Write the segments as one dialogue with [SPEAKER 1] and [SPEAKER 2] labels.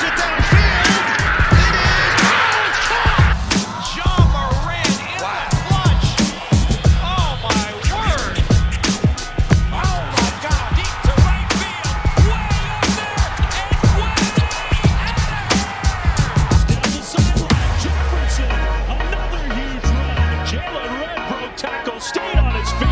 [SPEAKER 1] it downfield. It is. Oh, it's caught. John Moran in the clutch. Oh, my word. Oh, my God. Deep to right field. Way up there. And way out of here. Down the sideline. Jefferson. Another huge run. Jalen Red broke tackle. Stayed on his feet.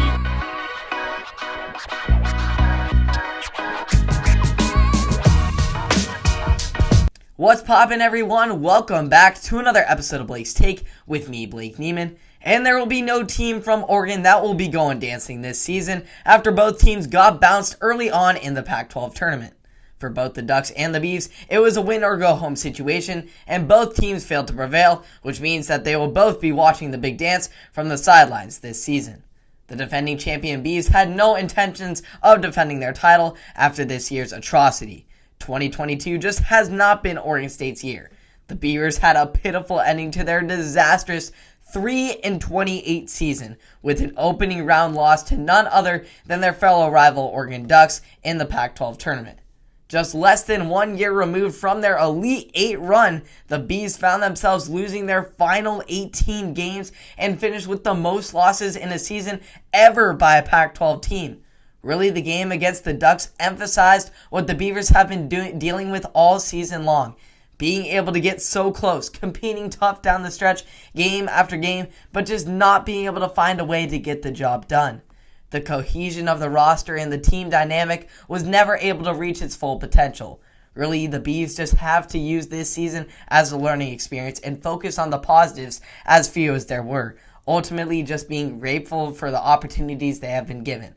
[SPEAKER 2] What's poppin', everyone? Welcome back to another episode of Blake's Take with me, Blake Neiman. And there will be no team from Oregon that will be going dancing this season after both teams got bounced early on in the Pac-12 tournament. For both the Ducks and the Beavs, it was a win-or-go-home situation, and both teams failed to prevail, which means that they will both be watching the big dance from the sidelines this season. The defending champion Beavs had no intentions of defending their title after this year's atrocity. 2022 just has not been Oregon State's year. The Beavers had a pitiful ending to their disastrous 3-28 season with an opening round loss to none other than their fellow rival Oregon Ducks in the Pac-12 tournament. Just less than 1 year removed from their Elite Eight run, the Beavs found themselves losing their final 18 games and finished with the most losses in a season ever by a Pac-12 team. Really, the game against the Ducks emphasized what the Beavers have been dealing with all season long. Being able to get so close, competing tough down the stretch, game after game, but just not being able to find a way to get the job done. The cohesion of the roster and the team dynamic was never able to reach its full potential. Really, the Beavs just have to use this season as a learning experience and focus on the positives, as few as there were. Ultimately, just being grateful for the opportunities they have been given.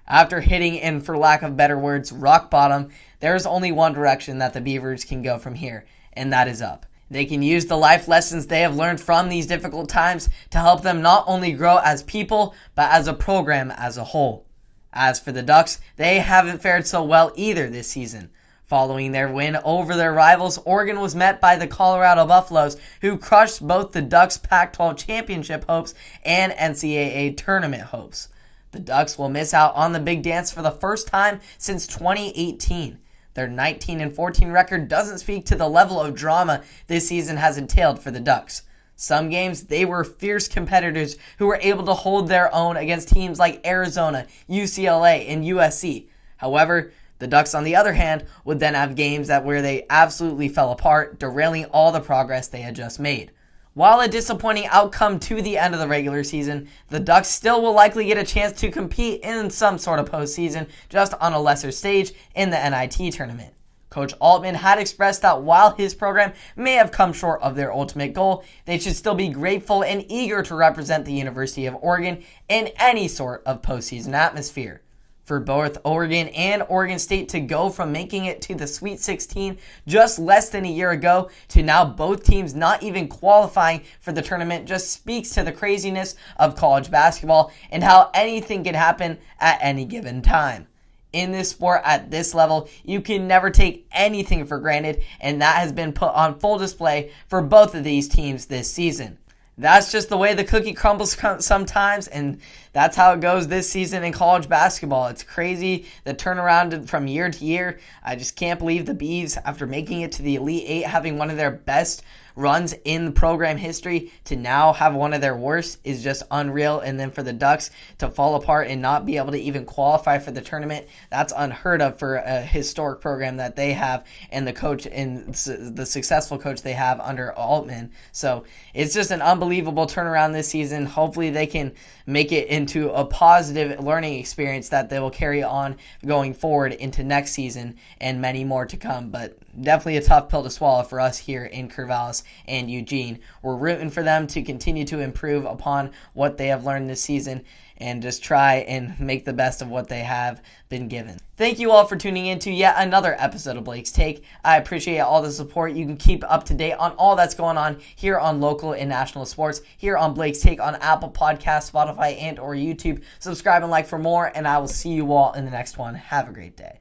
[SPEAKER 2] After hitting, and for lack of better words, rock bottom, there is only one direction that the Beavers can go from here, and that is up. They can use the life lessons they have learned from these difficult times to help them not only grow as people, but as a program as a whole. As for the Ducks, they haven't fared so well either this season. Following their win over their rivals, Oregon was met by the Colorado Buffaloes, who crushed both the Ducks' Pac-12 championship hopes and NCAA tournament hopes. The Ducks will miss out on the big dance for the first time since 2018. Their 19-14 record doesn't speak to the level of drama this season has entailed for the Ducks. Some games, they were fierce competitors who were able to hold their own against teams like Arizona, UCLA, and USC. However, the Ducks, on the other hand, would then have games where they absolutely fell apart, derailing all the progress they had just made. While a disappointing outcome to the end of the regular season, the Ducks still will likely get a chance to compete in some sort of postseason, just on a lesser stage in the NIT tournament. Coach Altman had expressed that while his program may have come short of their ultimate goal, they should still be grateful and eager to represent the University of Oregon in any sort of postseason atmosphere. For both Oregon and Oregon State to go from making it to the Sweet 16 just less than a year ago to now both teams not even qualifying for the tournament just speaks to the craziness of college basketball and how anything can happen at any given time. In this sport at this level, you can never take anything for granted, and that has been put on full display for both of these teams this season. That's just the way the cookie crumbles sometimes, and that's how it goes this season in college basketball. It's crazy, the turnaround from year to year. I just can't believe the Beavs, after making it to the Elite Eight, having one of their best runs in program history, to now have one of their worst is just unreal. And then for the Ducks to fall apart and not be able to even qualify for the tournament, that's unheard of for a historic program that they have, and the coach and the successful coach they have under Altman. So it's just an unbelievable turnaround this season. Hopefully they can make it into a positive learning experience that they will carry on going forward into next season and many more to come. But definitely a tough pill to swallow for us here in Corvallis and Eugene. We're rooting for them to continue to improve upon what they have learned this season and just try and make the best of what they have been given. Thank you all for tuning in to yet another episode of Blake's Take. I appreciate all the support. You can keep up to date on all that's going on here on local and national sports, here on Blake's Take on Apple Podcasts, Spotify, and or YouTube. Subscribe and like for more, and I will see you all in the next one. Have a great day.